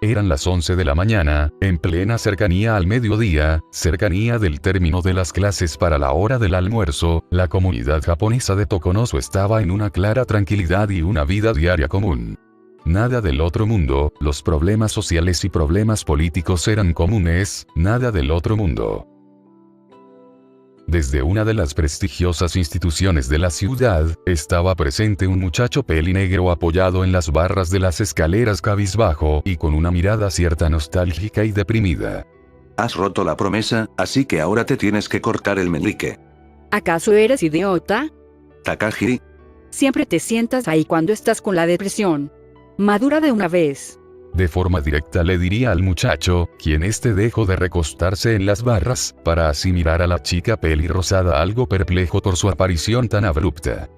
Eran las 11 de la mañana, en plena cercanía al mediodía, cercanía del término de las clases para la hora del almuerzo. La comunidad japonesa de Tokonosu estaba en una clara tranquilidad y una vida diaria común. Nada del otro mundo, los problemas sociales y problemas políticos eran comunes, nada del otro mundo. Desde una de las prestigiosas instituciones de la ciudad, estaba presente un muchacho pelinegro apoyado en las barras de las escaleras cabizbajo y con una mirada cierta nostálgica y deprimida. Has roto la promesa, así que ahora te tienes que cortar el meñique. ¿Acaso eres idiota? Takagi, Siempre te sientas ahí cuando estás con la depresión. Madura de una vez. De forma directa le diría al muchacho, quien dejó de recostarse en las barras, para así mirar a la chica pelirrosada algo perplejo por su aparición tan abrupta.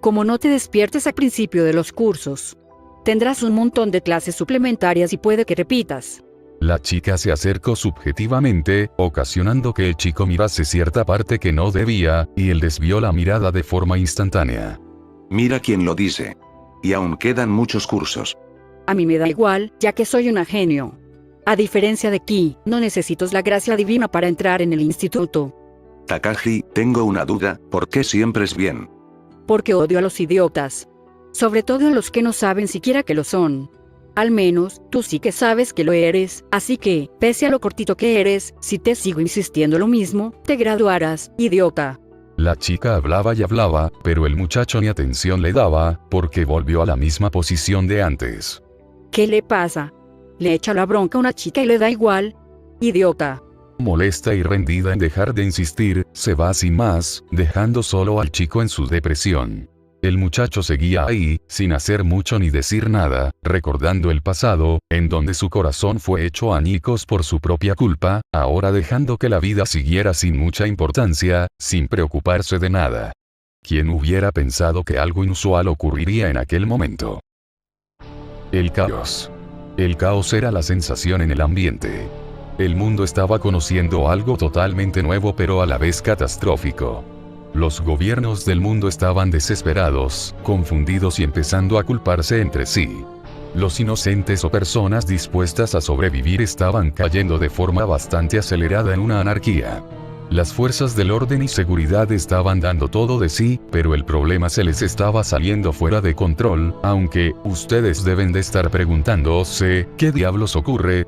Como no te despiertes al principio de los cursos, tendrás un montón de clases suplementarias y puede que repitas. La chica se acercó subjetivamente, ocasionando que el chico mirase cierta parte que no debía, y él desvió la mirada de forma instantánea. mira quién lo dice. Y aún quedan muchos cursos. A mí me da igual, ya que soy una genio. A diferencia de Ki, no necesito la gracia divina para entrar en el instituto. Takagi, tengo una duda, ¿por qué siempre es bien? Porque odio a los idiotas. Sobre todo a los que no saben siquiera que lo son. Al menos, tú sí que sabes que lo eres, así que, pese a lo cortito que eres, si te sigo insistiendo lo mismo, te graduarás, idiota. La chica hablaba y hablaba, pero el muchacho ni atención le daba, porque volvió a la misma posición de antes. ¿Qué le pasa? Le echa la bronca a una chica y le da igual. Idiota. Molesta y rendida en dejar de insistir, se va sin más, dejando solo al chico en su depresión. El muchacho seguía ahí, sin hacer mucho ni decir nada, recordando el pasado, en donde su corazón fue hecho añicos por su propia culpa, ahora dejando que la vida siguiera sin mucha importancia, sin preocuparse de nada. ¿Quién hubiera pensado que algo inusual ocurriría en aquel momento? El caos. El caos era la sensación en el ambiente. El mundo estaba conociendo algo totalmente nuevo pero a la vez catastrófico. Los gobiernos del mundo estaban desesperados, confundidos y empezando a culparse entre sí. Los inocentes o personas dispuestas a sobrevivir estaban cayendo de forma bastante acelerada en una anarquía. Las fuerzas del orden y seguridad estaban dando todo de sí, pero el problema se les estaba saliendo fuera de control, aunque, ustedes deben de estar preguntándose, ¿qué diablos ocurre?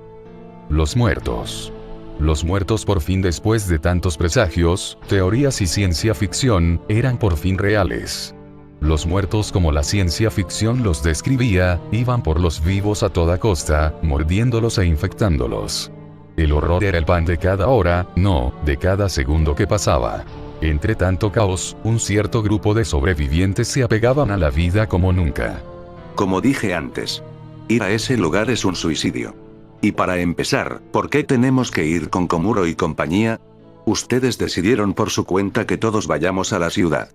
Los muertos. Los muertos por fin después de tantos presagios, teorías y ciencia ficción, eran por fin reales. Los muertos como la ciencia ficción los describía, iban por los vivos a toda costa, mordiéndolos e infectándolos. El horror era el pan de cada hora, no, de cada segundo que pasaba. Entre tanto caos, un cierto grupo de sobrevivientes se apegaban a la vida como nunca. Como dije antes, ir a ese lugar es un suicidio. Y para empezar, ¿por qué tenemos que ir con Komuro y compañía? Ustedes decidieron por su cuenta que todos vayamos a la ciudad.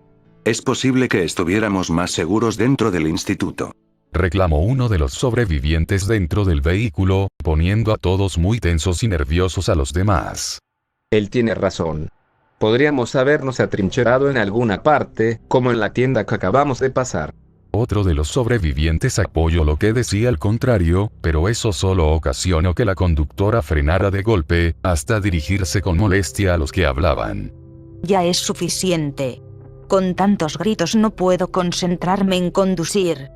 Es posible que estuviéramos más seguros dentro del instituto. Reclamó uno de los sobrevivientes dentro del vehículo, poniendo a todos muy tensos y nerviosos a los demás. Él tiene razón. Podríamos habernos atrincherado en alguna parte, como en la tienda que acabamos de pasar. Otro de los sobrevivientes apoyó lo que decía al contrario, pero eso solo ocasionó que la conductora frenara de golpe, hasta dirigirse con molestia a los que hablaban. Ya es suficiente. Con tantos gritos no puedo concentrarme en conducir.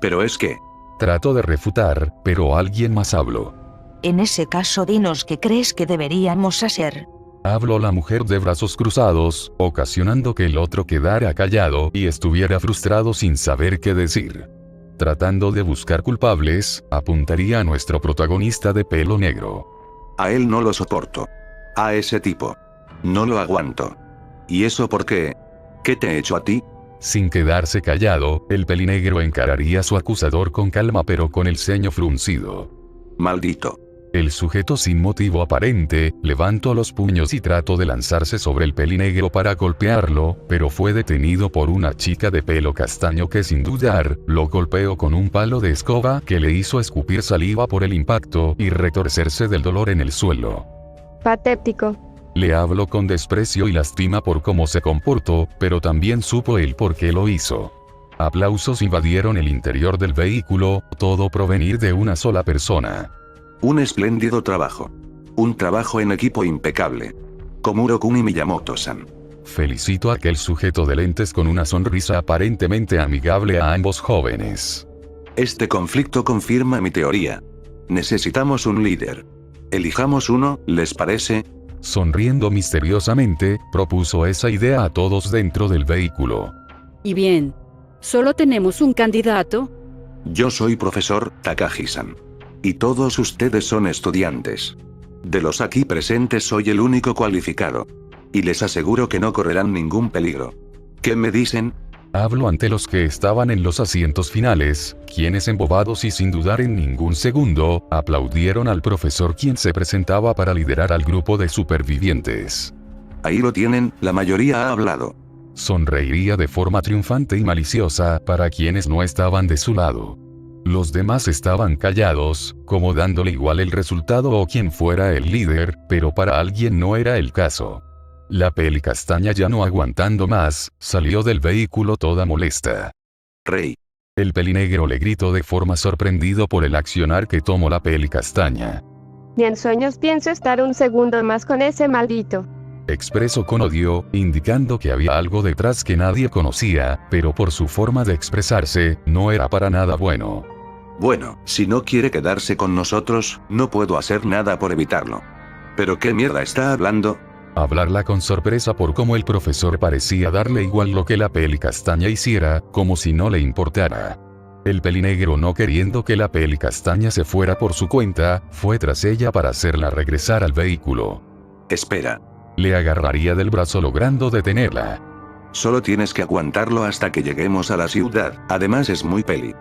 Pero es que... Trató de refutar, pero alguien más habló. En ese caso dinos qué crees que deberíamos hacer. Habló la mujer de brazos cruzados, ocasionando que el otro quedara callado y estuviera frustrado sin saber qué decir. Tratando de buscar culpables, apuntaría a nuestro protagonista de pelo negro. A él no lo soporto. A ese tipo. No lo aguanto. ¿Y eso por qué? ¿Qué te he hecho a ti? Sin quedarse callado, el pelinegro encararía a su acusador con calma pero con el ceño fruncido. Maldito. El sujeto sin motivo aparente, levantó los puños y trató de lanzarse sobre el pelinegro para golpearlo, pero fue detenido por una chica de pelo castaño que sin dudar, lo golpeó con un palo de escoba que le hizo escupir saliva por el impacto y retorcerse del dolor en el suelo. Patético. Le habló con desprecio y lástima por cómo se comportó, pero también supo el por qué lo hizo. Aplausos invadieron el interior del vehículo, todo provenir de una sola persona. Un espléndido trabajo. Un trabajo en equipo impecable. Komuro-kun y Miyamoto-san. Felicito a aquel sujeto de lentes con una sonrisa aparentemente amigable a ambos jóvenes. Este conflicto confirma mi teoría. Necesitamos un líder. Elijamos uno, ¿les parece? Sonriendo misteriosamente, propuso esa idea a todos dentro del vehículo. Y bien, ¿solo tenemos un candidato? Yo soy profesor Takagi-san. Y todos ustedes son estudiantes. De los aquí presentes soy el único cualificado. Y les aseguro que no correrán ningún peligro. ¿Qué me dicen? Hablo ante los que estaban en los asientos finales, quienes embobados y sin dudar en ningún segundo, aplaudieron al profesor quien se presentaba para liderar al grupo de supervivientes. Ahí lo tienen, la mayoría ha hablado. Sonreiría de forma triunfante y maliciosa para quienes no estaban de su lado. Los demás estaban callados, como dándole igual el resultado o quien fuera el líder, pero para alguien no era el caso. La Pelicastaña, ya no aguantando más, salió del vehículo toda molesta. Rey. El Pelinegro le gritó de forma sorprendido por el accionar que tomó la Pelicastaña. Ni en sueños pienso estar un segundo más con ese maldito. Expresó con odio, indicando que había algo detrás que nadie conocía, pero por su forma de expresarse, no era para nada bueno. Bueno, si no quiere quedarse con nosotros, no puedo hacer nada por evitarlo. ¿Pero qué mierda está hablando? Hablarla con sorpresa por cómo el profesor parecía darle igual lo que la Pelicastaña hiciera, como si no le importara. El Pelinegro, no queriendo que la Pelicastaña se fuera por su cuenta, fue tras ella para hacerla regresar al vehículo. Espera. Le agarraría del brazo logrando detenerla. Solo tienes que aguantarlo hasta que lleguemos a la ciudad, además es muy peli.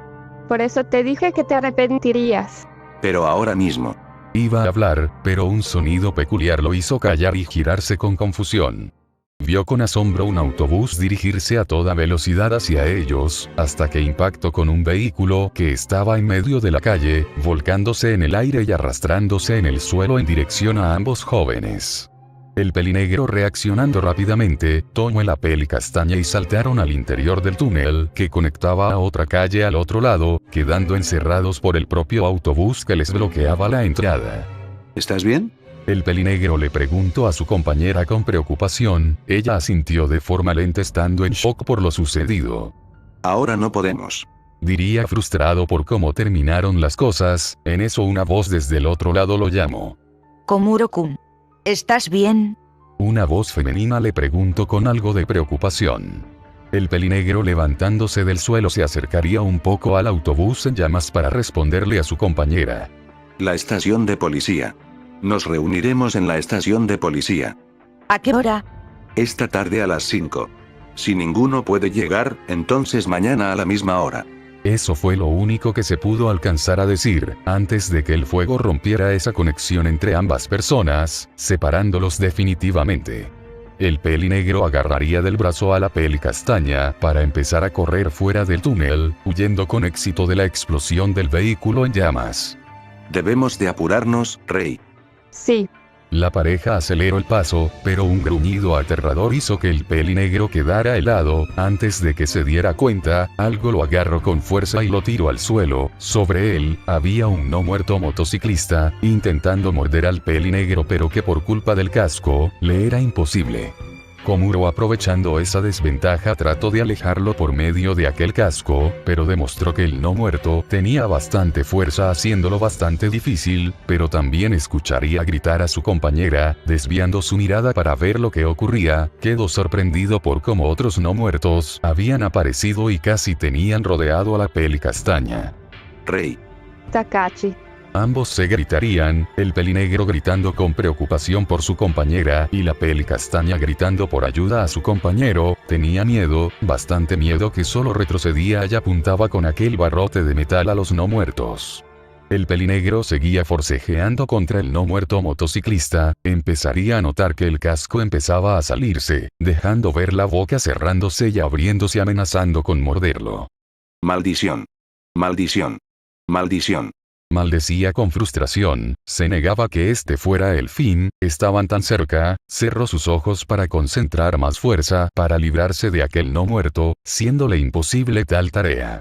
Por eso te dije que te arrepentirías. Pero ahora mismo. Iba a hablar, pero un sonido peculiar lo hizo callar y girarse con confusión. Vio con asombro un autobús dirigirse a toda velocidad hacia ellos, hasta que impactó con un vehículo que estaba en medio de la calle, volcándose en el aire y arrastrándose en el suelo en dirección a ambos jóvenes. El Pelinegro, reaccionando rápidamente, tomó la Pelicastaña y saltaron al interior del túnel que conectaba a otra calle al otro lado, quedando encerrados por el propio autobús que les bloqueaba la entrada. ¿Estás bien? El Pelinegro le preguntó a su compañera con preocupación. Ella asintió de forma lenta, estando en shock por lo sucedido. Ahora no podemos. Diría frustrado por cómo terminaron las cosas. En eso una voz desde el otro lado lo llamó. Komuro-kun, ¿estás bien? Una voz femenina le preguntó con algo de preocupación. El Pelinegro, levantándose del suelo, se acercaría un poco al autobús en llamas para responderle a su compañera. La estación de policía. Nos reuniremos en la estación de policía. ¿A qué hora? Esta tarde a las 5. Si ninguno puede llegar, entonces mañana a la misma hora. Eso fue lo único que se pudo alcanzar a decir, antes de que el fuego rompiera esa conexión entre ambas personas, separándolos definitivamente. El Pelinegro agarraría del brazo a la Pelicastaña para empezar a correr fuera del túnel, huyendo con éxito de la explosión del vehículo en llamas. Debemos de apurarnos, Rey. Sí. La pareja aceleró el paso, pero un gruñido aterrador hizo que el Pelinegro quedara helado. Antes de que se diera cuenta, algo lo agarró con fuerza y lo tiró al suelo. Sobre él, había un no muerto motociclista, intentando morder al Pelinegro, pero que por culpa del casco, le era imposible. Komuro, aprovechando esa desventaja, trató de alejarlo por medio de aquel casco, pero demostró que el no muerto tenía bastante fuerza, haciéndolo bastante difícil, pero también escucharía gritar a su compañera. Desviando su mirada para ver lo que ocurría, quedó sorprendido por cómo otros no muertos habían aparecido y casi tenían rodeado a la Pelicastaña. Rey. Takashi. Ambos se gritarían, el Pelinegro gritando con preocupación por su compañera y la Pelicastaña gritando por ayuda a su compañero. Tenía miedo, bastante miedo, que solo retrocedía y apuntaba con aquel barrote de metal a los no muertos. El Pelinegro seguía forcejeando contra el no muerto motociclista. Empezaría a notar que el casco empezaba a salirse, dejando ver la boca cerrándose y abriéndose, amenazando con morderlo. Maldición. Maldición. Maldición. Maldecía con frustración, se negaba que este fuera el fin. Estaban tan cerca. Cerró sus ojos para concentrar más fuerza, para librarse de aquel no muerto, siéndole imposible tal tarea.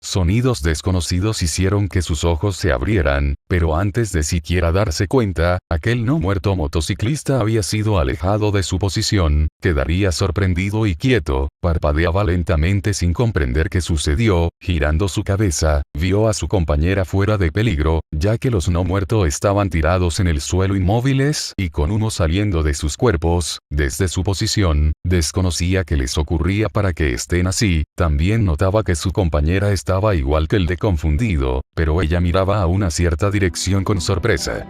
Sonidos desconocidos hicieron que sus ojos se abrieran, pero antes de siquiera darse cuenta, aquel no muerto motociclista había sido alejado de su posición, quedaría sorprendido y quieto, parpadeaba lentamente sin comprender qué sucedió, girando su cabeza, vio a su compañera fuera de peligro, ya que los no muertos estaban tirados en el suelo inmóviles y con humo saliendo de sus cuerpos. Desde su posición, desconocía qué les ocurría para que estén así, también notaba que su compañera estaba igual que el de confundido, pero ella miraba a una cierta dirección con sorpresa.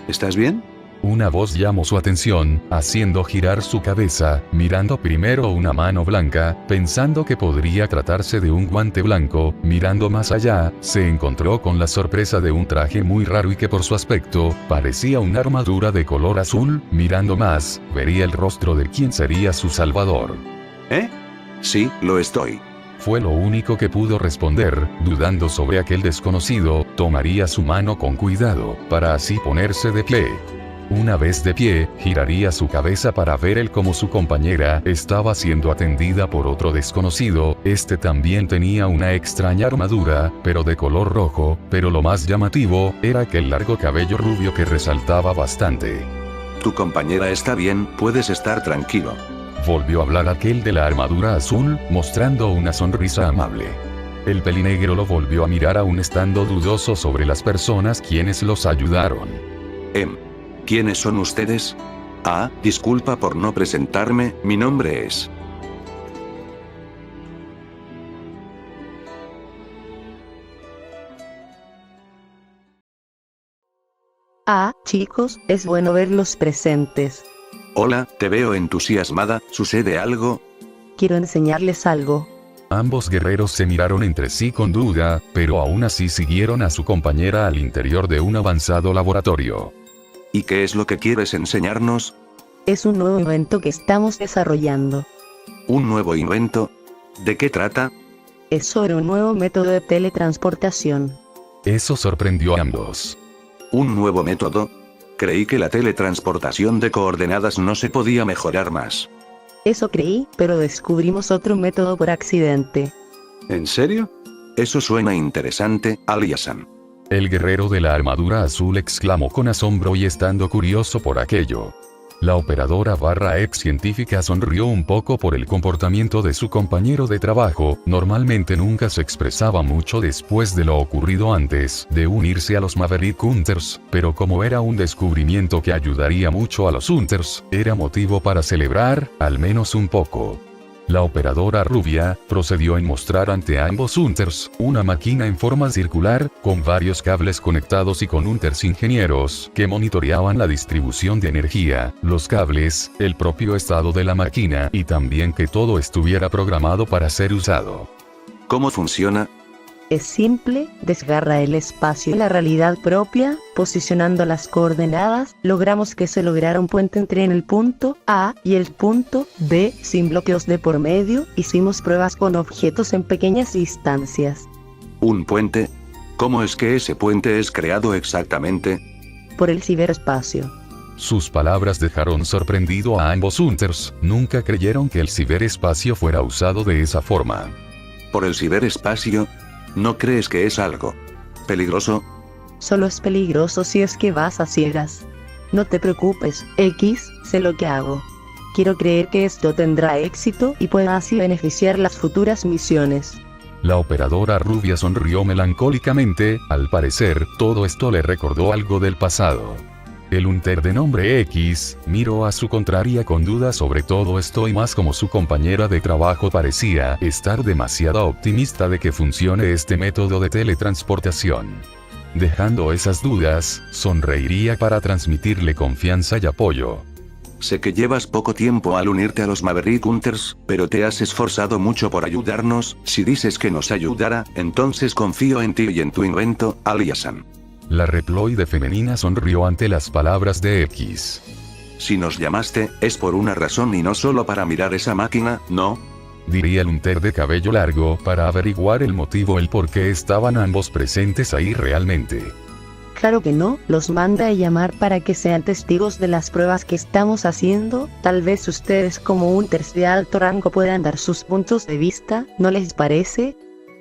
¿Estás bien? Una voz llamó su atención, haciendo girar su cabeza, mirando primero una mano blanca, pensando que podría tratarse de un guante blanco. Mirando más allá, se encontró con la sorpresa de un traje muy raro y que por su aspecto, parecía una armadura de color azul. Mirando más, vería el rostro de quien sería su salvador. ¿Eh? Sí, lo estoy. Fue lo único que pudo responder, dudando sobre aquel desconocido. Tomaría su mano con cuidado, para así ponerse de pie. Una vez de pie, giraría su cabeza para ver él cómo su compañera estaba siendo atendida por otro desconocido. Este también tenía una extraña armadura, pero de color rojo, pero lo más llamativo, era aquel largo cabello rubio que resaltaba bastante. Tu compañera está bien, puedes estar tranquilo. Volvió a hablar aquel de la armadura azul, mostrando una sonrisa amable. El pelinegro lo volvió a mirar aún estando dudoso sobre las personas quienes los ayudaron. ¿Quiénes son ustedes? Ah, disculpa por no presentarme, mi nombre es... Ah, chicos, es bueno verlos presentes. Hola, te veo entusiasmada, ¿sucede algo? Quiero enseñarles algo. Ambos guerreros se miraron entre sí con duda, pero aún así siguieron a su compañera al interior de un avanzado laboratorio. ¿Y qué es lo que quieres enseñarnos? Es un nuevo invento que estamos desarrollando. ¿Un nuevo invento? ¿De qué trata? Es sobre un nuevo método de teletransportación. Eso sorprendió a ambos. ¿Un nuevo método? Creí que la teletransportación de coordenadas no se podía mejorar más. Eso creí, pero descubrimos otro método por accidente. ¿En serio? Eso suena interesante, Alia-san. El guerrero de la armadura azul exclamó con asombro y estando curioso por aquello. La operadora / ex científica sonrió un poco por el comportamiento de su compañero de trabajo. Normalmente nunca se expresaba mucho después de lo ocurrido antes de unirse a los Maverick Hunters, pero como era un descubrimiento que ayudaría mucho a los Hunters, era motivo para celebrar, al menos un poco. La operadora rubia procedió en mostrar ante ambos Hunters una máquina en forma circular, con varios cables conectados y con Hunters ingenieros que monitoreaban la distribución de energía, los cables, el propio estado de la máquina y también que todo estuviera programado para ser usado. ¿Cómo funciona? Es simple, desgarra el espacio y la realidad propia, posicionando las coordenadas, logramos que se lograra un puente entre en el punto A y el punto B, sin bloqueos de por medio. Hicimos pruebas con objetos en pequeñas distancias. ¿Un puente? ¿Cómo es que ese puente es creado exactamente? Por el ciberespacio. Sus palabras dejaron sorprendido a ambos Hunters, nunca creyeron que el ciberespacio fuera usado de esa forma. ¿Por el ciberespacio? ¿No crees que es algo peligroso? Solo es peligroso si es que vas a ciegas. No te preocupes, X, sé lo que hago. Quiero creer que esto tendrá éxito y pueda así beneficiar las futuras misiones. La operadora rubia sonrió melancólicamente, al parecer, todo esto le recordó algo del pasado. El Hunter de nombre X, miró a su contraria con dudas sobre todo esto y más como su compañera de trabajo parecía estar demasiado optimista de que funcione este método de teletransportación. Dejando esas dudas, sonreiría para transmitirle confianza y apoyo. Sé que llevas poco tiempo al unirte a los Maverick Hunters, pero te has esforzado mucho por ayudarnos. Si dices que nos ayudará, entonces confío en ti y en tu invento, Alia-san. La reploide femenina sonrió ante las palabras de X. Si nos llamaste, es por una razón y no solo para mirar esa máquina, ¿no? Diría el Hunter de cabello largo para averiguar el motivo el por qué estaban ambos presentes ahí realmente. Claro que no, los manda a llamar para que sean testigos de las pruebas que estamos haciendo. Tal vez ustedes como Hunters de alto rango puedan dar sus puntos de vista, ¿no les parece?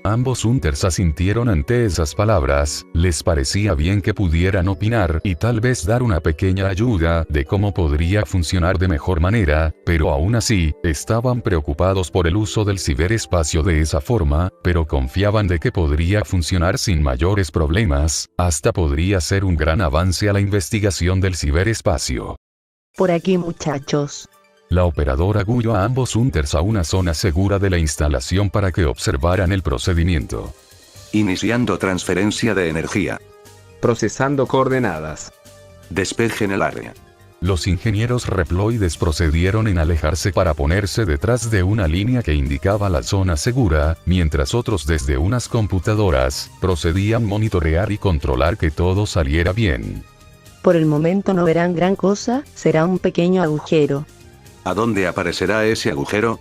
Ambos hunters asintieron ante esas palabras, les parecía bien que pudieran opinar y tal vez dar una pequeña ayuda de cómo podría funcionar de mejor manera, pero aún así, estaban preocupados por el uso del ciberespacio de esa forma, pero confiaban de que podría funcionar sin mayores problemas, hasta podría ser un gran avance a la investigación del ciberespacio. Por aquí, muchachos. La operadora guió a ambos hunters a una zona segura de la instalación para que observaran el procedimiento. Iniciando transferencia de energía. Procesando coordenadas. Despejen el área. Los ingenieros reploides procedieron en alejarse para ponerse detrás de una línea que indicaba la zona segura, mientras otros desde unas computadoras, procedían monitorear y controlar que todo saliera bien. Por el momento no verán gran cosa, será un pequeño agujero. ¿A dónde aparecerá ese agujero?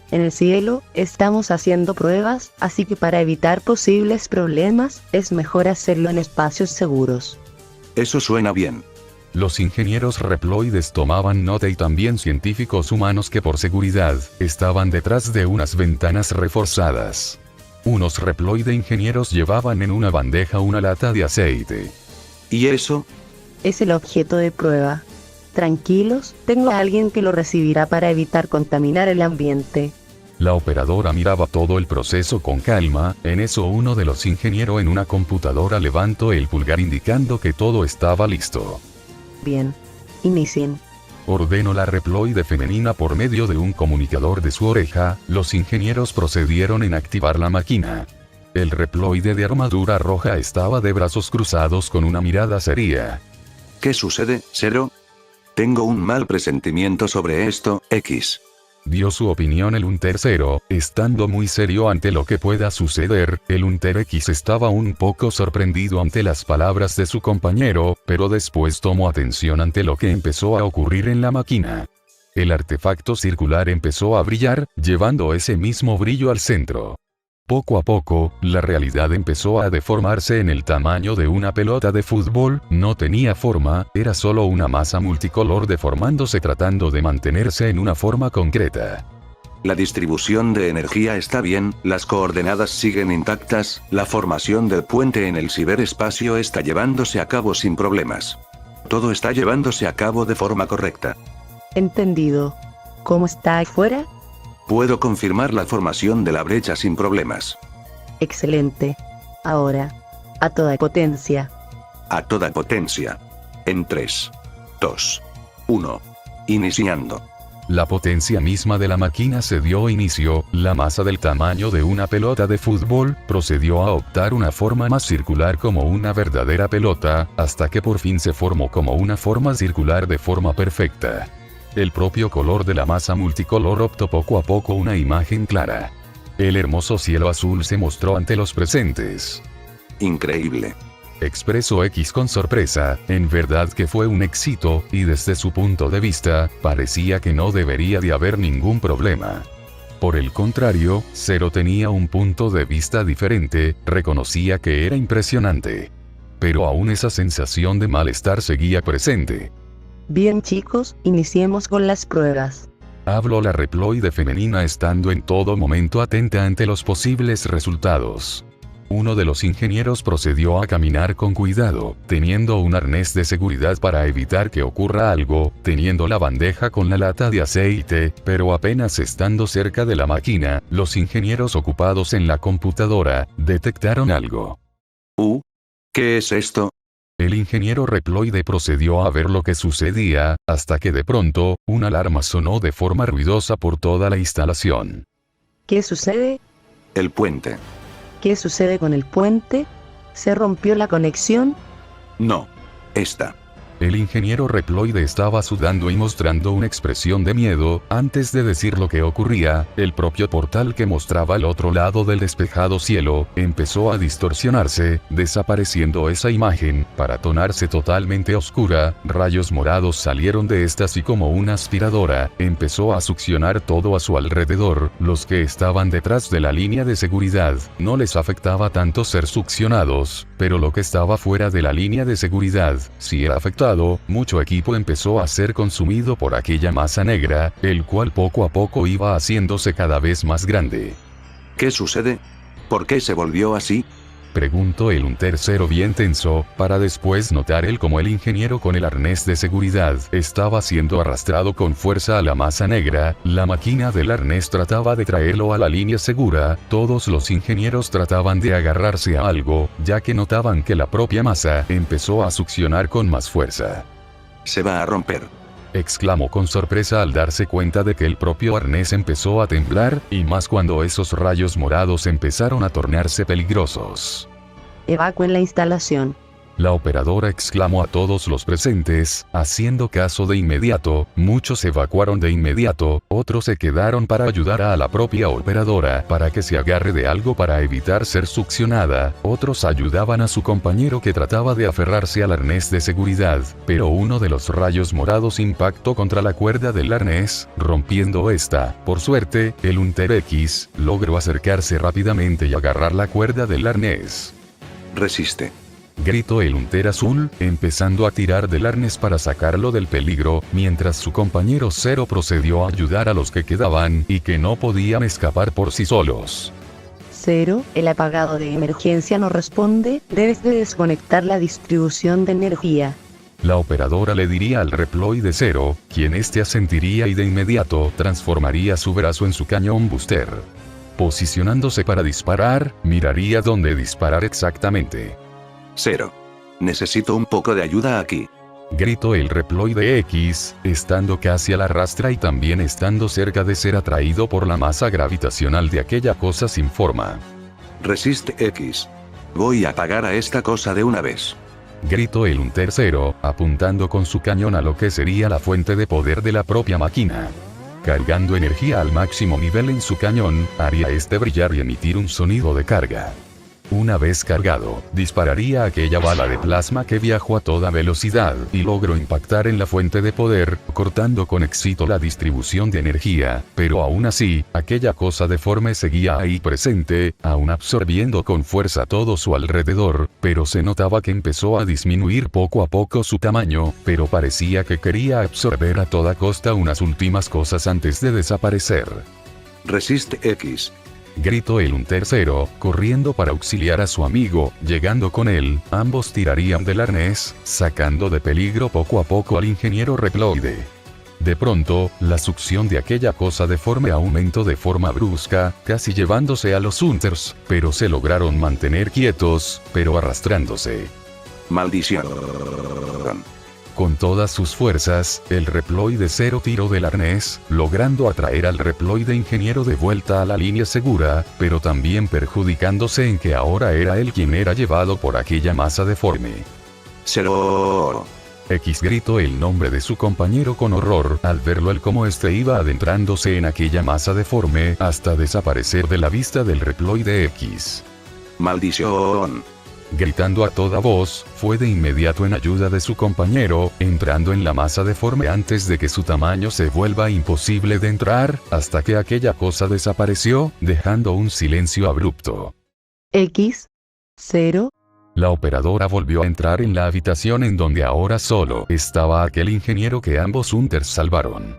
En el cielo, estamos haciendo pruebas, así que para evitar posibles problemas, es mejor hacerlo en espacios seguros. Eso suena bien. Los ingenieros reploides tomaban nota y también científicos humanos que por seguridad, estaban detrás de unas ventanas reforzadas. Unos reploide ingenieros llevaban en una bandeja una lata de aceite. ¿Y eso? Es el objeto de prueba. Tranquilos, tengo a alguien que lo recibirá para evitar contaminar el ambiente. La operadora miraba todo el proceso con calma, en eso uno de los ingenieros en una computadora levantó el pulgar indicando que todo estaba listo. Bien. Inicien. Ordenó la reploide femenina por medio de un comunicador de su oreja, los ingenieros procedieron en activar la máquina. El reploide de armadura roja estaba de brazos cruzados con una mirada seria. ¿Qué sucede, Zero? Tengo un mal presentimiento sobre esto, X. Dio su opinión el Hunter 0, estando muy serio ante lo que pueda suceder. El Hunter X estaba un poco sorprendido ante las palabras de su compañero, pero después tomó atención ante lo que empezó a ocurrir en la máquina. El artefacto circular empezó a brillar, llevando ese mismo brillo al centro. Poco a poco, la realidad empezó a deformarse en el tamaño de una pelota de fútbol, no tenía forma, era solo una masa multicolor deformándose tratando de mantenerse en una forma concreta. La distribución de energía está bien, las coordenadas siguen intactas, la formación del puente en el ciberespacio está llevándose a cabo sin problemas. Todo está llevándose a cabo de forma correcta. Entendido. ¿Cómo está afuera? Puedo confirmar la formación de la brecha sin problemas. Excelente. Ahora, a toda potencia. A toda potencia. En 3, 2, 1. Iniciando. La potencia misma de la máquina se dio inicio, la masa del tamaño de una pelota de fútbol, procedió a optar una forma más circular como una verdadera pelota, hasta que por fin se formó como una forma circular de forma perfecta. El propio color de la masa multicolor optó poco a poco una imagen clara. El hermoso cielo azul se mostró ante los presentes. Increíble. Expresó X con sorpresa, en verdad que fue un éxito, y desde su punto de vista, parecía que no debería de haber ningún problema. Por el contrario, Zero tenía un punto de vista diferente, reconocía que era impresionante. Pero aún esa sensación de malestar seguía presente. Bien chicos, iniciemos con las pruebas. Habló la reploide femenina estando en todo momento atenta ante los posibles resultados. Uno de los ingenieros procedió a caminar con cuidado, teniendo un arnés de seguridad para evitar que ocurra algo, teniendo la bandeja con la lata de aceite, pero apenas estando cerca de la máquina, los ingenieros ocupados en la computadora, detectaron algo. ¿Qué es esto? El ingeniero reploide procedió a ver lo que sucedía, hasta que de pronto, una alarma sonó de forma ruidosa por toda la instalación. ¿Qué sucede? El puente. ¿Qué sucede con el puente? ¿Se rompió la conexión? No. Esta. El ingeniero reploide estaba sudando y mostrando una expresión de miedo. Antes de decir lo que ocurría, el propio portal que mostraba el otro lado del despejado cielo, empezó a distorsionarse, desapareciendo esa imagen, para tornarse totalmente oscura. Rayos morados salieron de esta así como una aspiradora, empezó a succionar todo a su alrededor. Los que estaban detrás de la línea de seguridad, no les afectaba tanto ser succionados, pero lo que estaba fuera de la línea de seguridad, sí era afectado. Mucho equipo empezó a ser consumido por aquella masa negra, el cual poco a poco iba haciéndose cada vez más grande. ¿Qué sucede? ¿Por qué se volvió así? Preguntó un tercero bien tenso, para después notar él como el ingeniero con el arnés de seguridad estaba siendo arrastrado con fuerza a la masa negra. La máquina del arnés trataba de traerlo a la línea segura. Todos los ingenieros trataban de agarrarse a algo, ya que notaban que la propia masa empezó a succionar con más fuerza. Se va a romper. Exclamó con sorpresa al darse cuenta de que el propio arnés empezó a temblar, y más cuando esos rayos morados empezaron a tornarse peligrosos. Evacúen la instalación. La operadora exclamó a todos los presentes, haciendo caso de inmediato. Muchos evacuaron de inmediato, otros se quedaron para ayudar a la propia operadora para que se agarre de algo para evitar ser succionada, otros ayudaban a su compañero que trataba de aferrarse al arnés de seguridad, pero uno de los rayos morados impactó contra la cuerda del arnés, rompiendo esta. Por suerte, el Hunter X logró acercarse rápidamente y agarrar la cuerda del arnés. Resiste. Gritó el Hunter azul, empezando a tirar del arnés para sacarlo del peligro, mientras su compañero Zero procedió a ayudar a los que quedaban y que no podían escapar por sí solos. Zero, el apagado de emergencia no responde, debes de desconectar la distribución de energía. La operadora le diría al Reploide Zero, quien este asentiría y de inmediato transformaría su brazo en su cañón booster. Posicionándose para disparar, miraría dónde disparar exactamente. Zero. Necesito un poco de ayuda aquí. Gritó el Reploide X, estando casi a la rastra y también estando cerca de ser atraído por la masa gravitacional de aquella cosa sin forma. Resiste X. Voy a apagar a esta cosa de una vez. Gritó el Hunter Zero, apuntando con su cañón a lo que sería la fuente de poder de la propia máquina. Cargando energía al máximo nivel en su cañón, haría este brillar y emitir un sonido de carga. Una vez cargado, dispararía aquella bala de plasma que viajó a toda velocidad y logró impactar en la fuente de poder, cortando con éxito la distribución de energía, pero aún así, aquella cosa deforme seguía ahí presente, aún absorbiendo con fuerza todo su alrededor, pero se notaba que empezó a disminuir poco a poco su tamaño, pero parecía que quería absorber a toda costa unas últimas cosas antes de desaparecer. Resiste X. Gritó el Hunter Zero, corriendo para auxiliar a su amigo. Llegando con él, ambos tirarían del arnés, sacando de peligro poco a poco al ingeniero Reploide. De pronto, la succión de aquella cosa deforme aumentó de forma brusca, casi llevándose a los Hunters, pero se lograron mantener quietos, pero arrastrándose. Maldición. Con todas sus fuerzas, el Reploide Zero tiró del arnés, logrando atraer al Reploide ingeniero de vuelta a la línea segura, pero también perjudicándose en que ahora era él quien era llevado por aquella masa deforme. Zero. X gritó el nombre de su compañero con horror al verlo el cómo este iba adentrándose en aquella masa deforme hasta desaparecer de la vista del Reploide X. Maldición. Gritando a toda voz, fue de inmediato en ayuda de su compañero, entrando en la masa deforme antes de que su tamaño se vuelva imposible de entrar, hasta que aquella cosa desapareció, dejando un silencio abrupto. X. Zero. La operadora volvió a entrar en la habitación en donde ahora solo estaba aquel ingeniero que ambos Hunters salvaron.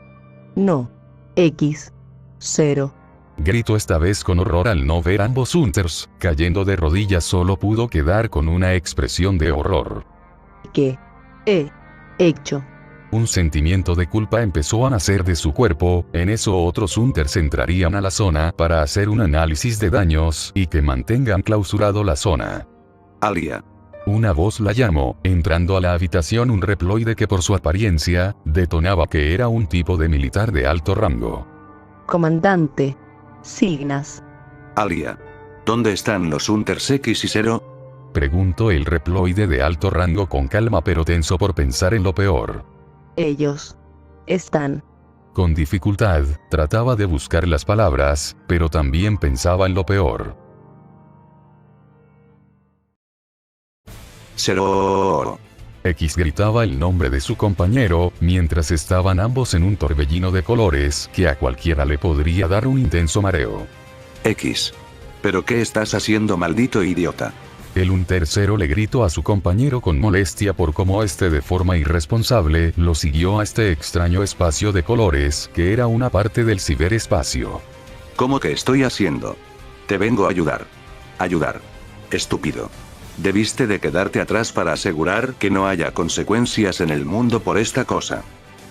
No. X. Zero. Gritó esta vez con horror al no ver ambos Hunters, cayendo de rodillas solo pudo quedar con una expresión de horror. ¿Qué he hecho? Un sentimiento de culpa empezó a nacer de su cuerpo. En eso otros Hunters entrarían a la zona para hacer un análisis de daños y que mantengan clausurado la zona. Alia. Una voz la llamó, entrando a la habitación un Reploide que por su apariencia, detonaba que era un tipo de militar de alto rango. Comandante. Signas. Alia. ¿Dónde están los Hunters X y Zero? Preguntó el Reploide de alto rango con calma pero tenso por pensar en lo peor. Ellos están. Con dificultad, trataba de buscar las palabras, pero también pensaba en lo peor. Zero. X gritaba el nombre de su compañero, mientras estaban ambos en un torbellino de colores que a cualquiera le podría dar un intenso mareo. X. ¿Pero qué estás haciendo, maldito idiota? El Hunter Zero le gritó a su compañero con molestia por cómo este de forma irresponsable lo siguió a este extraño espacio de colores que era una parte del ciberespacio. ¿Cómo que estoy haciendo? Te vengo a ayudar. Ayudar. Estúpido. Debiste de quedarte atrás para asegurar que no haya consecuencias en el mundo por esta cosa.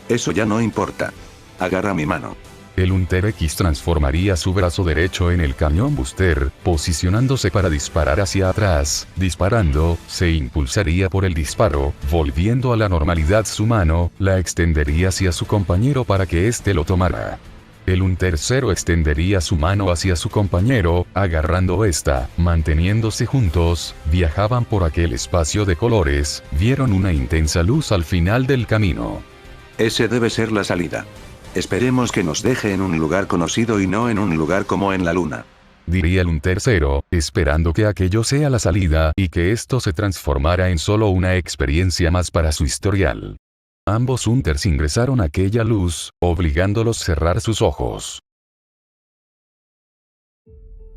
Eso ya no importa. Agarra mi mano. El Hunter X transformaría su brazo derecho en el cañón booster, posicionándose para disparar hacia atrás. Disparando, se impulsaría por el disparo, volviendo a la normalidad su mano, la extendería hacia su compañero para que éste lo tomara. El Hunter 0 extendería su mano hacia su compañero, agarrando esta, manteniéndose juntos, viajaban por aquel espacio de colores, vieron una intensa luz al final del camino. Ese debe ser la salida. Esperemos que nos deje en un lugar conocido y no en un lugar como en la luna. Diría el Hunter 0, esperando que aquello sea la salida y que esto se transformara en solo una experiencia más para su historial. Ambos Hunters ingresaron a aquella luz, obligándolos a cerrar sus ojos.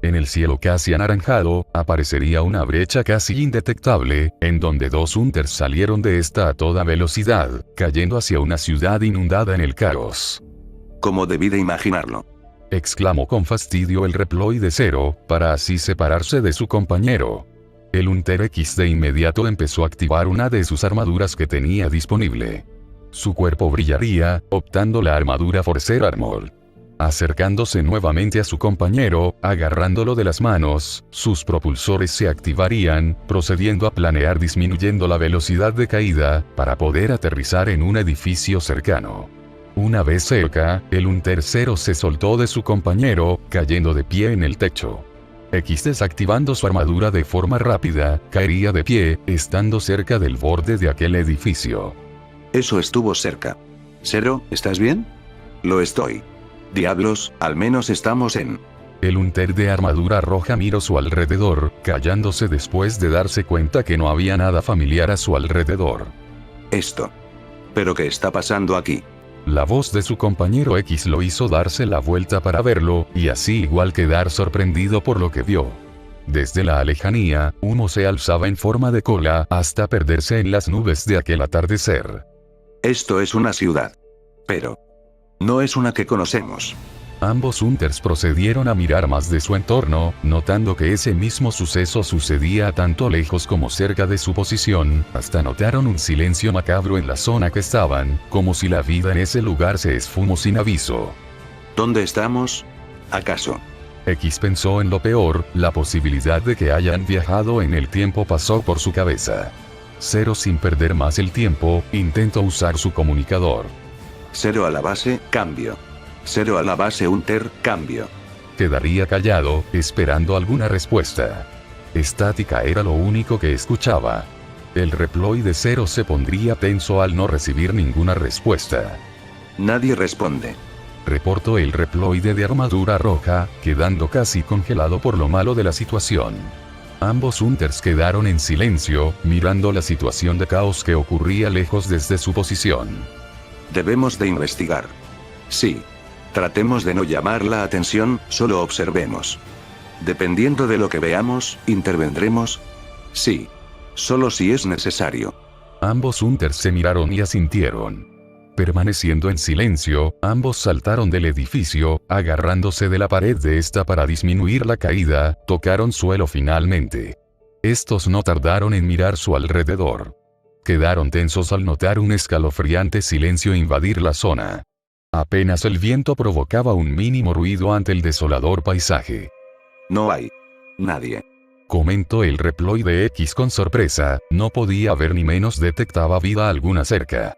En el cielo casi anaranjado, aparecería una brecha casi indetectable, en donde dos Hunters salieron de esta a toda velocidad, cayendo hacia una ciudad inundada en el caos. Como debí de imaginarlo. Exclamó con fastidio el Reploide 0, para así separarse de su compañero. El Hunter X de inmediato empezó a activar una de sus armaduras que tenía disponible. Su cuerpo brillaría, optando la armadura Forcer Armor. Acercándose nuevamente a su compañero, agarrándolo de las manos, sus propulsores se activarían, procediendo a planear disminuyendo la velocidad de caída, para poder aterrizar en un edificio cercano. Una vez cerca, el Hunter 0 se soltó de su compañero, cayendo de pie en el techo. X desactivando su armadura de forma rápida, caería de pie, estando cerca del borde de aquel edificio. Eso estuvo cerca. ¿Cero, estás bien? Lo estoy. Diablos, al menos estamos en... El Hunter de armadura roja miró su alrededor, callándose después de darse cuenta que no había nada familiar a su alrededor. Esto. ¿Pero qué está pasando aquí? La voz de su compañero X lo hizo darse la vuelta para verlo, y así igual quedar sorprendido por lo que vio. Desde la lejanía, humo se alzaba en forma de cola hasta perderse en las nubes de aquel atardecer. Esto es una ciudad. Pero... no es una que conocemos. Ambos Hunters procedieron a mirar más de su entorno, notando que ese mismo suceso sucedía tanto lejos como cerca de su posición, hasta notaron un silencio macabro en la zona que estaban, como si la vida en ese lugar se esfumó sin aviso. ¿Dónde estamos? ¿Acaso? X pensó en lo peor, la posibilidad de que hayan viajado en el tiempo pasó por su cabeza. Cero sin perder más el tiempo, intentó usar su comunicador. 0 a la base, cambio. 0 a la base Hunter, cambio. Quedaría callado, esperando alguna respuesta. Estática era lo único que escuchaba. El Reploide 0 se pondría tenso al no recibir ninguna respuesta. Nadie responde. Reportó el Reploide de armadura roja, quedando casi congelado por lo malo de la situación. Ambos Hunters quedaron en silencio, mirando la situación de caos que ocurría lejos desde su posición. Debemos de investigar. Sí. Tratemos de no llamar la atención, solo observemos. Dependiendo de lo que veamos, intervendremos. Sí. Solo si es necesario. Ambos Hunters se miraron y asintieron. Permaneciendo en silencio, ambos saltaron del edificio, agarrándose de la pared de esta para disminuir la caída, tocaron suelo finalmente. Estos no tardaron en mirar su alrededor. Quedaron tensos al notar un escalofriante silencio invadir la zona. Apenas el viento provocaba un mínimo ruido ante el desolador paisaje. No hay nadie. Comentó el Reploide X con sorpresa, no podía ver ni menos detectaba vida alguna cerca.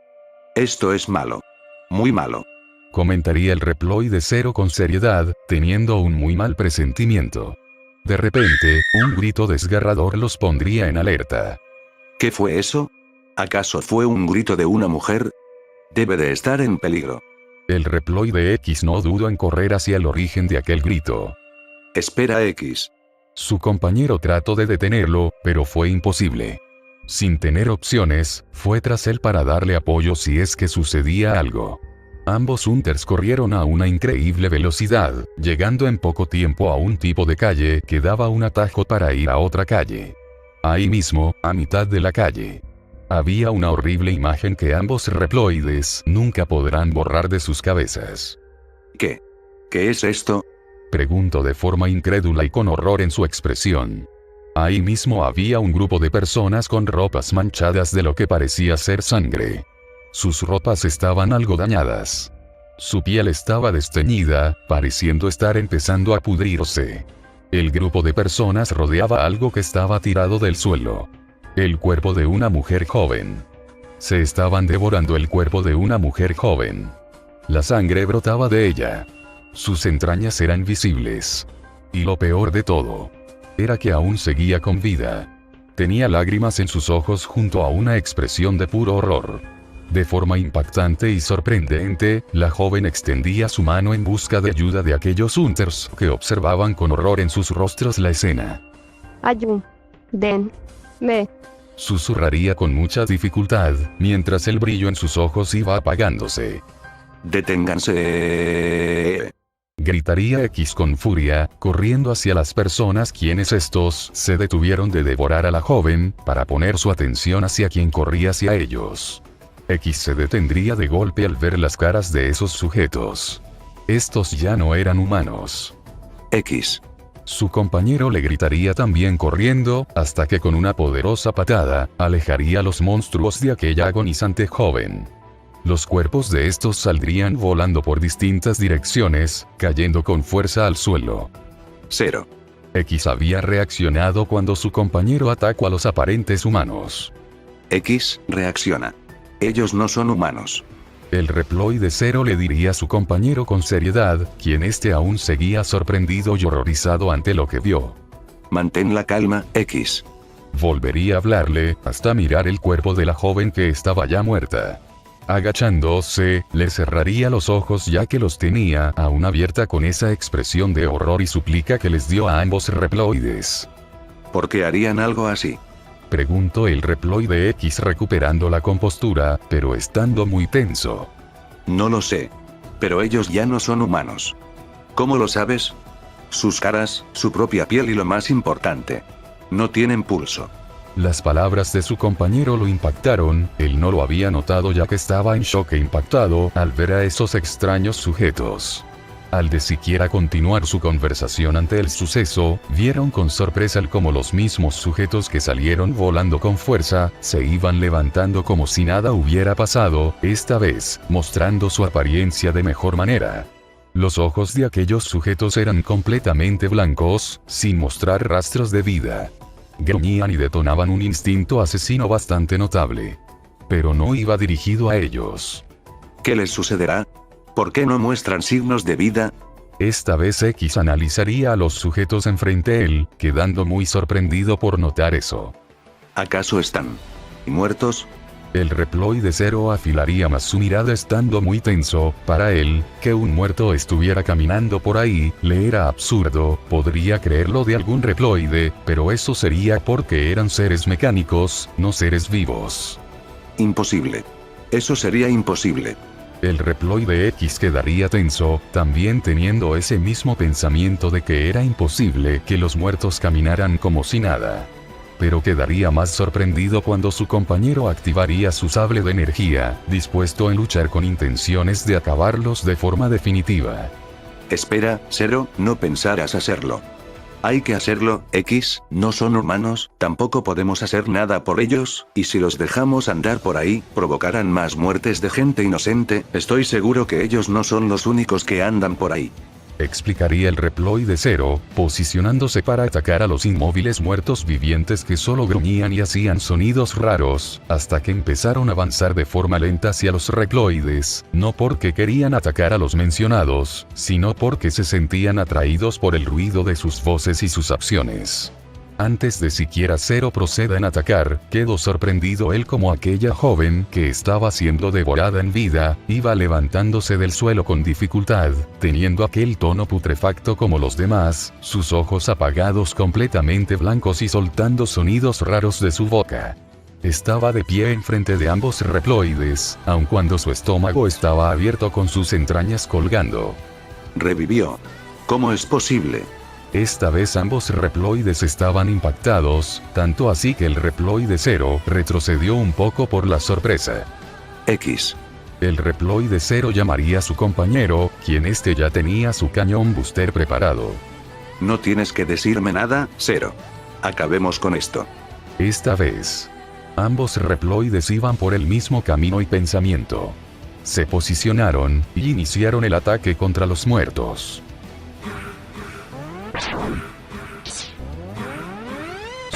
Esto es malo. Muy malo. Comentaría el Reploide 0 con seriedad, teniendo un muy mal presentimiento. De repente, un grito desgarrador los pondría en alerta. ¿Qué fue eso? ¿Acaso fue un grito de una mujer? Debe de estar en peligro. El Reploide X no dudó en correr hacia el origen de aquel grito. Espera X. Su compañero trató de detenerlo, pero fue imposible. Sin tener opciones, fue tras él para darle apoyo si es que sucedía algo. Ambos Hunters corrieron a una increíble velocidad, llegando en poco tiempo a un tipo de calle que daba un atajo para ir a otra calle. Ahí mismo, a mitad de la calle, había una horrible imagen que ambos Reploides nunca podrán borrar de sus cabezas. ¿Qué? ¿Qué es esto? Preguntó de forma incrédula y con horror en su expresión. Ahí mismo había un grupo de personas con ropas manchadas de lo que parecía ser sangre. Sus ropas estaban algo dañadas. Su piel estaba desteñida, pareciendo estar empezando a pudrirse. El grupo de personas rodeaba algo que estaba tirado del suelo. El cuerpo de una mujer joven. Se estaban devorando el cuerpo de una mujer joven. La sangre brotaba de ella. Sus entrañas eran visibles. Y lo peor de todo era que aún seguía con vida. Tenía lágrimas en sus ojos junto a una expresión de puro horror. De forma impactante y sorprendente, la joven extendía su mano en busca de ayuda de aquellos hunters que observaban con horror en sus rostros la escena. Ayúdenme. Susurraría con mucha dificultad, mientras el brillo en sus ojos iba apagándose. Deténganse. Gritaría X con furia, corriendo hacia las personas quienes estos se detuvieron de devorar a la joven, para poner su atención hacia quien corría hacia ellos. X se detendría de golpe al ver las caras de esos sujetos. Estos ya no eran humanos. X. Su compañero le gritaría también corriendo, hasta que con una poderosa patada, alejaría a los monstruos de aquella agonizante joven. Los cuerpos de estos saldrían volando por distintas direcciones, cayendo con fuerza al suelo. 0. X había reaccionado cuando su compañero atacó a los aparentes humanos. X reacciona. Ellos no son humanos. El Reploide 0 le diría a su compañero con seriedad, quien aún seguía sorprendido y horrorizado ante lo que vio. Mantén la calma, X. Volvería a hablarle, hasta mirar el cuerpo de la joven que estaba ya muerta. Agachándose, le cerraría los ojos ya que los tenía aún abierta con esa expresión de horror y súplica que les dio a ambos Reploides. ¿Por qué harían algo así? Preguntó el Reploide X recuperando la compostura, pero estando muy tenso. No lo sé. Pero ellos ya no son humanos. ¿Cómo lo sabes? Sus caras, su propia piel y lo más importante. No tienen pulso. Las palabras de su compañero lo impactaron, él no lo había notado ya que estaba en shock e impactado al ver a esos extraños sujetos. Al de siquiera continuar su conversación ante el suceso, vieron con sorpresa cómo los mismos sujetos que salieron volando con fuerza, se iban levantando como si nada hubiera pasado, esta vez, mostrando su apariencia de mejor manera. Los ojos de aquellos sujetos eran completamente blancos, sin mostrar rastros de vida. Gruñían y detonaban un instinto asesino bastante notable. Pero no iba dirigido a ellos. ¿Qué les sucederá? ¿Por qué no muestran signos de vida? Esta vez X analizaría a los sujetos enfrente a él, quedando muy sorprendido por notar eso. ¿Acaso están muertos? El Reploide 0 afilaría más su mirada estando muy tenso. Para él, que un muerto estuviera caminando por ahí, le era absurdo, podría creerlo de algún Reploide, pero eso sería porque eran seres mecánicos, no seres vivos. Imposible. Eso sería imposible. El Reploide X quedaría tenso, también teniendo ese mismo pensamiento de que era imposible que los muertos caminaran como si nada. Pero quedaría más sorprendido cuando su compañero activaría su sable de energía, dispuesto a luchar con intenciones de acabarlos de forma definitiva. Espera, 0, no pensarás hacerlo. Hay que hacerlo, X, no son humanos, tampoco podemos hacer nada por ellos, y si los dejamos andar por ahí, provocarán más muertes de gente inocente, estoy seguro que ellos no son los únicos que andan por ahí. Explicaría el Reploide 0, posicionándose para atacar a los inmóviles muertos vivientes que solo gruñían y hacían sonidos raros, hasta que empezaron a avanzar de forma lenta hacia los Reploides, no porque querían atacar a los mencionados, sino porque se sentían atraídos por el ruido de sus voces y sus acciones. Antes de siquiera 0 proceda en atacar, quedó sorprendido él como aquella joven que estaba siendo devorada en vida, iba levantándose del suelo con dificultad, teniendo aquel tono putrefacto como los demás, sus ojos apagados completamente blancos y soltando sonidos raros de su boca. Estaba de pie enfrente de ambos Reploides, aun cuando su estómago estaba abierto con sus entrañas colgando. Revivió. ¿Cómo es posible? Esta vez ambos Reploides estaban impactados, tanto así que el Reploide 0 retrocedió un poco por la sorpresa. X. El Reploide 0 llamaría a su compañero, quien ya tenía su cañón booster preparado. No tienes que decirme nada, 0. Acabemos con esto. Esta vez, ambos Reploides iban por el mismo camino y pensamiento. Se posicionaron, y iniciaron el ataque contra los muertos.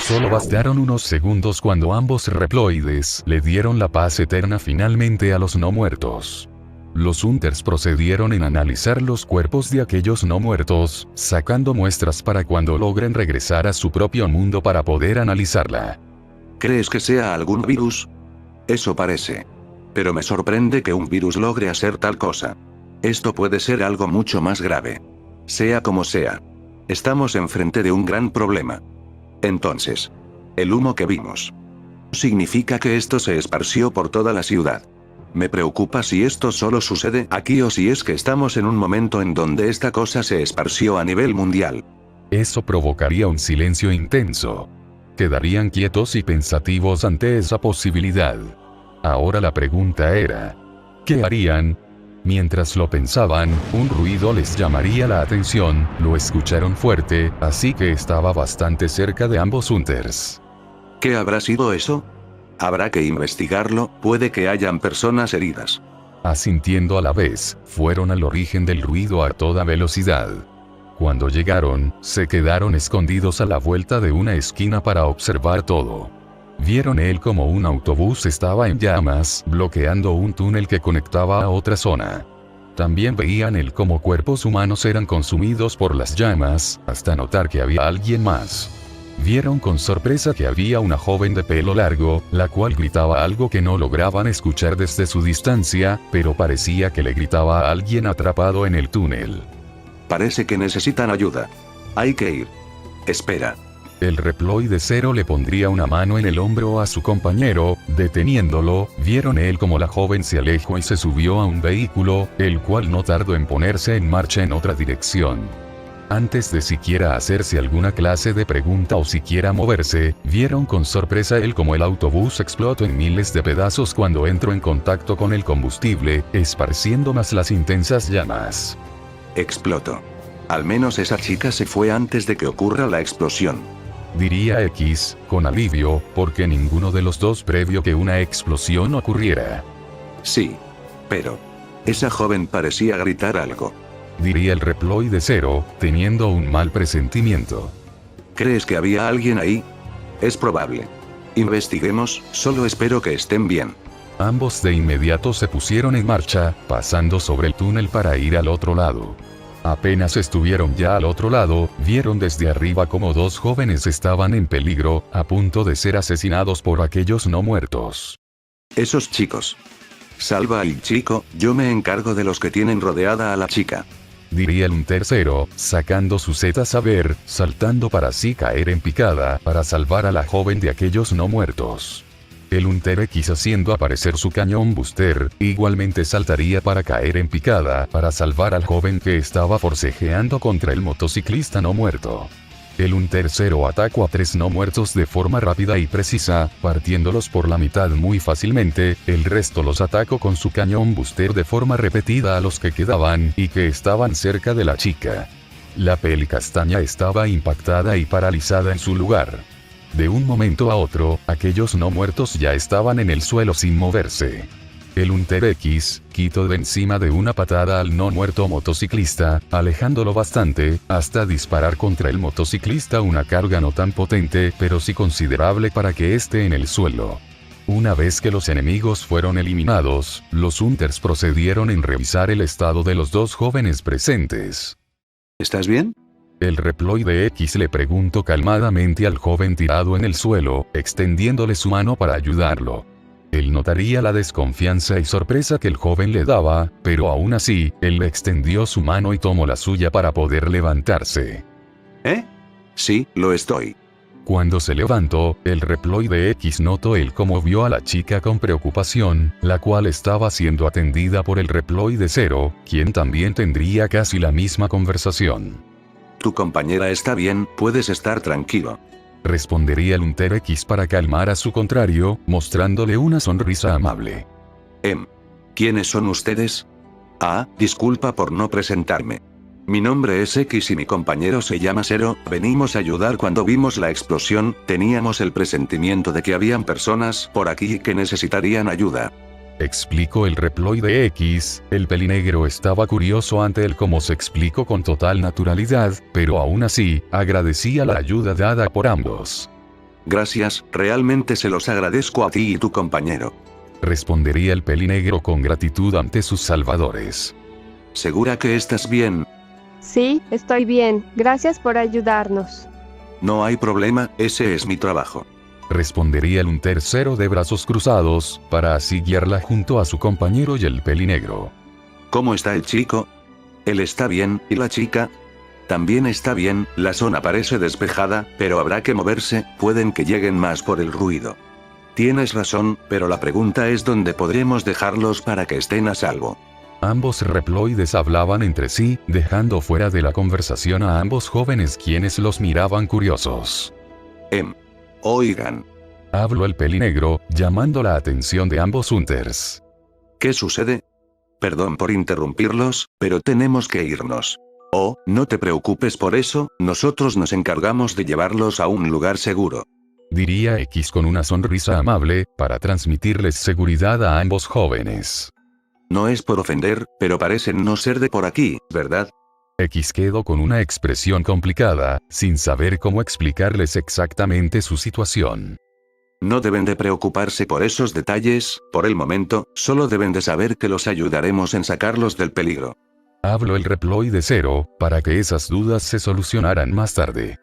Solo bastaron unos segundos cuando ambos Reploides le dieron la paz eterna finalmente a los no muertos. Los Hunters procedieron en analizar los cuerpos de aquellos no muertos, sacando muestras para cuando logren regresar a su propio mundo para poder analizarla. ¿Crees que sea algún virus? Eso parece. Pero me sorprende que un virus logre hacer tal cosa. Esto puede ser algo mucho más grave. Sea como sea. Estamos enfrente de un gran problema. Entonces, el humo que vimos. Significa que esto se esparció por toda la ciudad. Me preocupa si esto solo sucede aquí o si es que estamos en un momento en donde esta cosa se esparció a nivel mundial. Eso provocaría un silencio intenso. Quedarían quietos y pensativos ante esa posibilidad. Ahora la pregunta era, ¿qué harían? Mientras lo pensaban, un ruido les llamaría la atención, lo escucharon fuerte, así que estaba bastante cerca de ambos Hunters. ¿Qué habrá sido eso? Habrá que investigarlo, puede que hayan personas heridas. Asintiendo a la vez, fueron al origen del ruido a toda velocidad. Cuando llegaron, se quedaron escondidos a la vuelta de una esquina para observar todo. Vieron como un autobús estaba en llamas, bloqueando un túnel que conectaba a otra zona. También veían cómo cuerpos humanos eran consumidos por las llamas, hasta notar que había alguien más. Vieron con sorpresa que había una joven de pelo largo, la cual gritaba algo que no lograban escuchar desde su distancia, pero parecía que le gritaba a alguien atrapado en el túnel. Parece que necesitan ayuda. Hay que ir. Espera. El Reploide 0 le pondría una mano en el hombro a su compañero, deteniéndolo. Vieron como la joven se alejó y se subió a un vehículo, el cual no tardó en ponerse en marcha en otra dirección. Antes de siquiera hacerse alguna clase de pregunta o siquiera moverse, vieron con sorpresa cómo el autobús explotó en miles de pedazos cuando entró en contacto con el combustible, esparciendo más las intensas llamas. Explotó. Al menos esa chica se fue antes de que ocurra la explosión. Diría X, con alivio, porque ninguno de los dos previó que una explosión ocurriera. Sí. Pero esa joven parecía gritar algo. Diría el Reploide 0, teniendo un mal presentimiento. ¿Crees que había alguien ahí? Es probable. Investiguemos, solo espero que estén bien. Ambos de inmediato se pusieron en marcha, pasando sobre el túnel para ir al otro lado. Apenas estuvieron ya al otro lado, vieron desde arriba como dos jóvenes estaban en peligro, a punto de ser asesinados por aquellos no muertos. Esos chicos. Salva al chico, yo me encargo de los que tienen rodeada a la chica. Diría un tercero, sacando su Z-Saber, saltando para así caer en picada, para salvar a la joven de aquellos no muertos. El Hunter X haciendo aparecer su cañón booster, igualmente saltaría para caer en picada, para salvar al joven que estaba forcejeando contra el motociclista no muerto. El Hunter 0 atacó a 3 no muertos de forma rápida y precisa, partiéndolos por la mitad muy fácilmente, el resto los atacó con su cañón booster de forma repetida a los que quedaban, y que estaban cerca de la chica. La peli castaña estaba impactada y paralizada en su lugar. De un momento a otro, aquellos no muertos ya estaban en el suelo sin moverse. El Hunter X quitó de encima de una patada al no muerto motociclista, alejándolo bastante, hasta disparar contra el motociclista una carga no tan potente, pero sí considerable para que esté en el suelo. Una vez que los enemigos fueron eliminados, los Hunters procedieron en revisar el estado de los dos jóvenes presentes. ¿Estás bien? El Reploide X le preguntó calmadamente al joven tirado en el suelo, extendiéndole su mano para ayudarlo. Él notaría la desconfianza y sorpresa que el joven le daba, pero aún así, él le extendió su mano y tomó la suya para poder levantarse. Sí, lo estoy. Cuando se levantó, el Reploide X notó cómo vio a la chica con preocupación, la cual estaba siendo atendida por el Reploide 0, quien también tendría casi la misma conversación. Tu compañera está bien, puedes estar tranquilo. Respondería el Hunter X para calmar a su contrario, mostrándole una sonrisa amable. ¿Quiénes son ustedes? Ah, disculpa por no presentarme. Mi nombre es X y mi compañero se llama Zero, venimos a ayudar cuando vimos la explosión, teníamos el presentimiento de que habían personas por aquí que necesitarían ayuda. Explicó el reploide X, el pelinegro estaba curioso ante él como se explicó con total naturalidad, pero aún así, agradecía la ayuda dada por ambos. Gracias, realmente se los agradezco a ti y tu compañero. Respondería el pelinegro con gratitud ante sus salvadores. ¿Segura que estás bien? Sí, estoy bien, gracias por ayudarnos. No hay problema, ese es mi trabajo. Respondería el un tercero de brazos cruzados, para así guiarla junto a su compañero y el pelinegro. ¿Cómo está el chico? Él está bien, ¿y la chica? También está bien, la zona parece despejada, pero habrá que moverse, pueden que lleguen más por el ruido. Tienes razón, pero la pregunta es dónde podremos dejarlos para que estén a salvo. Ambos reploides hablaban entre sí, dejando fuera de la conversación a ambos jóvenes quienes los miraban curiosos. Oigan. Habló el pelinegro, llamando la atención de ambos hunters. ¿Qué sucede? Perdón por interrumpirlos, pero tenemos que irnos. Oh, no te preocupes por eso, nosotros nos encargamos de llevarlos a un lugar seguro. Diría X con una sonrisa amable, para transmitirles seguridad a ambos jóvenes. No es por ofender, pero parecen no ser de por aquí, ¿verdad? X quedó con una expresión complicada, sin saber cómo explicarles exactamente su situación. No deben de preocuparse por esos detalles, por el momento, solo deben de saber que los ayudaremos en sacarlos del peligro. Habló el reploide Zero, para que esas dudas se solucionaran más tarde.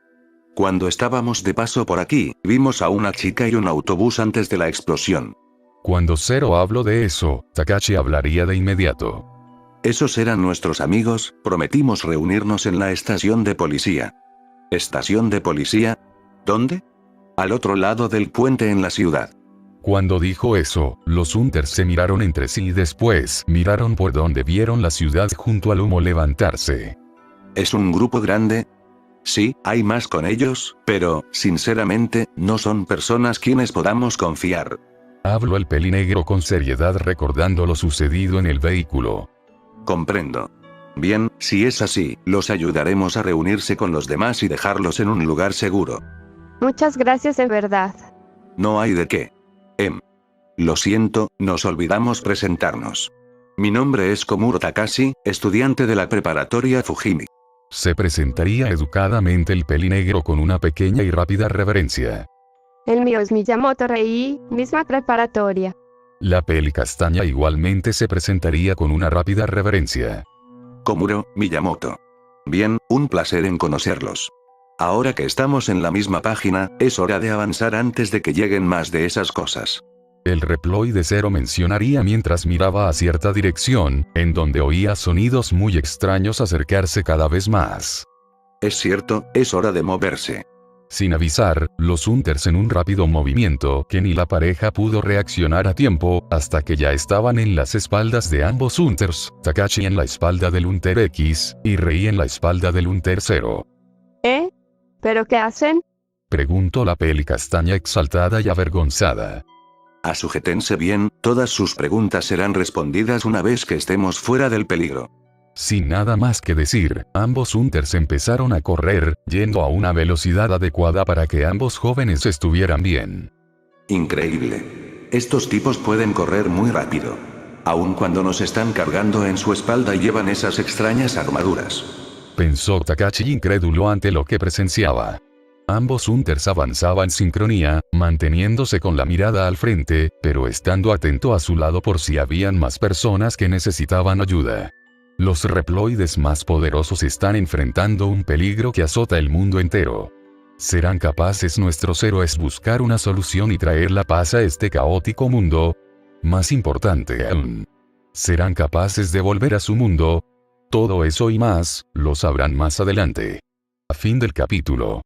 Cuando estábamos de paso por aquí, vimos a una chica y un autobús antes de la explosión. Cuando Zero habló de eso, Takashi hablaría de inmediato. Esos eran nuestros amigos, prometimos reunirnos en la estación de policía. ¿Estación de policía? ¿Dónde? Al otro lado del puente en la ciudad. Cuando dijo eso, los hunters se miraron entre sí y después miraron por donde vieron la ciudad junto al humo levantarse. ¿Es un grupo grande? Sí, hay más con ellos, pero, sinceramente, no son personas quienes podamos confiar. Habló el pelinegro con seriedad recordando lo sucedido en el vehículo. Comprendo. Bien, si es así, los ayudaremos a reunirse con los demás y dejarlos en un lugar seguro. Muchas gracias de verdad. No hay de qué. Lo siento, nos olvidamos presentarnos. Mi nombre es Komuro Takashi, estudiante de la preparatoria Fujimi. Se presentaría educadamente el pelinegro con una pequeña y rápida reverencia. El mío es Miyamoto Rei, misma preparatoria. La pelicastaña igualmente se presentaría con una rápida reverencia. Komuro, Miyamoto. Bien, un placer en conocerlos. Ahora que estamos en la misma página, es hora de avanzar antes de que lleguen más de esas cosas. El reploide Zero mencionaría mientras miraba a cierta dirección, en donde oía sonidos muy extraños acercarse cada vez más. Es cierto, es hora de moverse. Sin avisar, los hunters en un rápido movimiento que ni la pareja pudo reaccionar a tiempo, hasta que ya estaban en las espaldas de ambos hunters, Takashi en la espalda del hunter X, y Rei en la espalda del hunter Zero. ¿Pero qué hacen? Preguntó la pelicastaña exaltada y avergonzada. Asujétense bien, todas sus preguntas serán respondidas una vez que estemos fuera del peligro. Sin nada más que decir, ambos hunters empezaron a correr, yendo a una velocidad adecuada para que ambos jóvenes estuvieran bien. Increíble. Estos tipos pueden correr muy rápido. Aun cuando nos están cargando en su espalda y llevan esas extrañas armaduras. Pensó Takashi incrédulo ante lo que presenciaba. Ambos hunters avanzaban en sincronía, manteniéndose con la mirada al frente, pero estando atento a su lado por si habían más personas que necesitaban ayuda. Los reploides más poderosos están enfrentando un peligro que azota el mundo entero. ¿Serán capaces nuestros héroes buscar una solución y traer la paz a este caótico mundo? Más importante aún, ¿serán capaces de volver a su mundo? Todo eso y más, lo sabrán más adelante. A fin del capítulo.